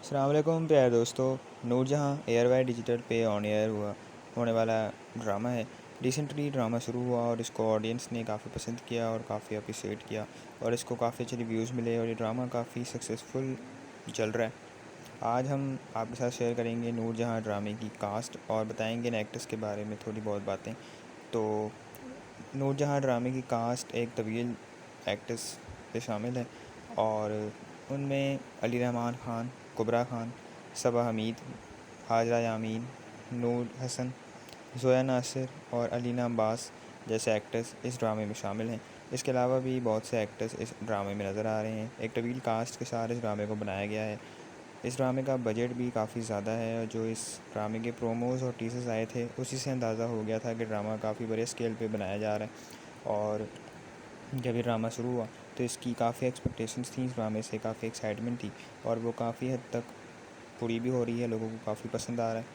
अस्सलाम वालेकुम प्यारे दोस्तों। नूरजहां एयरवाई डिजिटल पे ऑन एयर होने वाला ड्रामा है। रिसेंटली ड्रामा शुरू हुआ और इसको ऑडियंस ने काफ़ी पसंद किया और काफ़ी अप्रिशिएट किया और इसको काफ़ी अच्छे रिव्यूज़ मिले और ये ड्रामा काफ़ी सक्सेसफुल चल रहा है। आज हम आपके साथ शेयर करेंगे नूरजहां ड्रामे की कास्ट और बताएंगे इन एक्टर्स के बारे में थोड़ी बहुत बातें। तो नूरजहां ड्रामे की कास्ट एक तवील एक्टर्स पे शामिल है और उनमें अली रहमान ख़ान, कुबरा खान, सबा हमीद, हाजरा यामीन, नूर हसन, ज़ोया नासिर और अलीना अब्बास जैसे एक्टर्स इस ड्रामे में शामिल हैं। इसके अलावा भी बहुत से एक्टर्स इस ड्रामे में नज़र आ रहे हैं। एक तवील कास्ट के साथ इस ड्रामे को बनाया गया है। इस ड्रामे का बजट भी काफ़ी ज़्यादा है और जो इस ड्रामे के प्रोमोज़ और टीज़र्स आए थे उसी से अंदाज़ा हो गया था कि ड्रामा काफ़ी बड़े स्केल पे बनाया जा रहा है। और जब ये ड्रामा शुरू हुआ तो इसकी काफ़ी एक्सपेक्टेशंस थी, इस ड्रामे से काफ़ी एक्साइटमेंट थी और वो काफ़ी हद तक पूरी भी हो रही है। लोगों को काफ़ी पसंद आ रहा है।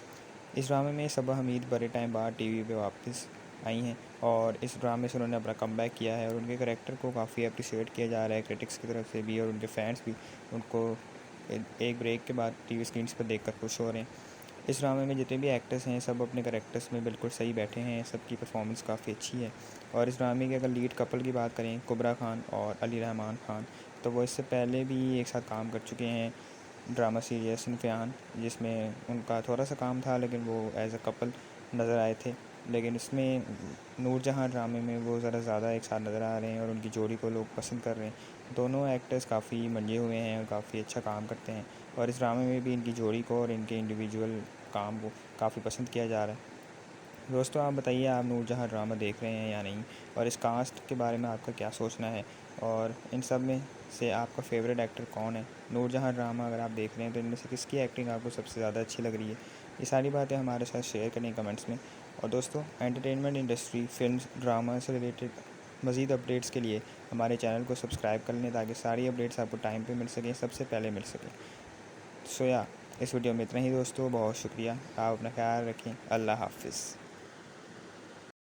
इस ड्रामे में सबा हमीद बड़े टाइम बाद टीवी पे वापस आई हैं और इस ड्रामे से उन्होंने अपना कमबैक किया है और उनके करैक्टर को काफ़ी अप्रिशिएट किया जा रहा है क्रिटिक्स की तरफ से भी और उनके फैंस भी उनको एक ब्रेक के बाद टीवी स्क्रीन्स पर देखकर खुश हो रहे हैं। इस ड्रामे में जितने भी एक्टर्स हैं सब अपने करैक्टर्स में बिल्कुल सही बैठे हैं। सबकी परफॉर्मेंस काफ़ी अच्छी है और इस ड्रामे के अगर लीड कपल की बात करें, कुबरा खान और अली रहमान ख़ान, तो वो इससे पहले भी एक साथ काम कर चुके हैं ड्रामा सीरीज़ इम्तिहान, जिसमें उनका थोड़ा सा काम था लेकिन वो एज अ कपल नज़र आए थे। लेकिन इसमें नूरजहां ड्रामे में वो ज़रा ज़्यादा एक साथ नज़र आ रहे हैं और उनकी जोड़ी को लोग पसंद कर रहे हैं। दोनों एक्टर्स काफ़ी मंजे हुए हैं और काफ़ी अच्छा काम करते हैं और इस ड्रामे में भी इनकी जोड़ी को और इनके इंडिविजुअल काम को काफ़ी पसंद किया जा रहा है। दोस्तों आप बताइए, आप नूरजहां ड्रामा देख रहे हैं या नहीं और इस कास्ट के बारे में आपका क्या सोचना है और इन सब में से आपका फेवरेट एक्टर कौन है। नूरजहां ड्रामा अगर आप देख रहे हैं तो इनमें से किसकी एक्टिंग आपको सबसे ज़्यादा अच्छी लग रही है। ये सारी बातें हमारे साथ शेयर करें कमेंट्स में। और दोस्तों, एंटरटेनमेंट इंडस्ट्री, फिल्म्स, ड्रामा से रिलेटेड मज़ीद अपडेट्स के लिए हमारे चैनल को सब्सक्राइब कर लें ताकि सारी अपडेट्स आपको टाइम पे मिल सकें, सबसे पहले मिल सकें। सो या इस वीडियो में इतना ही दोस्तों, बहुत शुक्रिया। आप अपना ख्याल रखें। अल्लाह हाफ़िज़।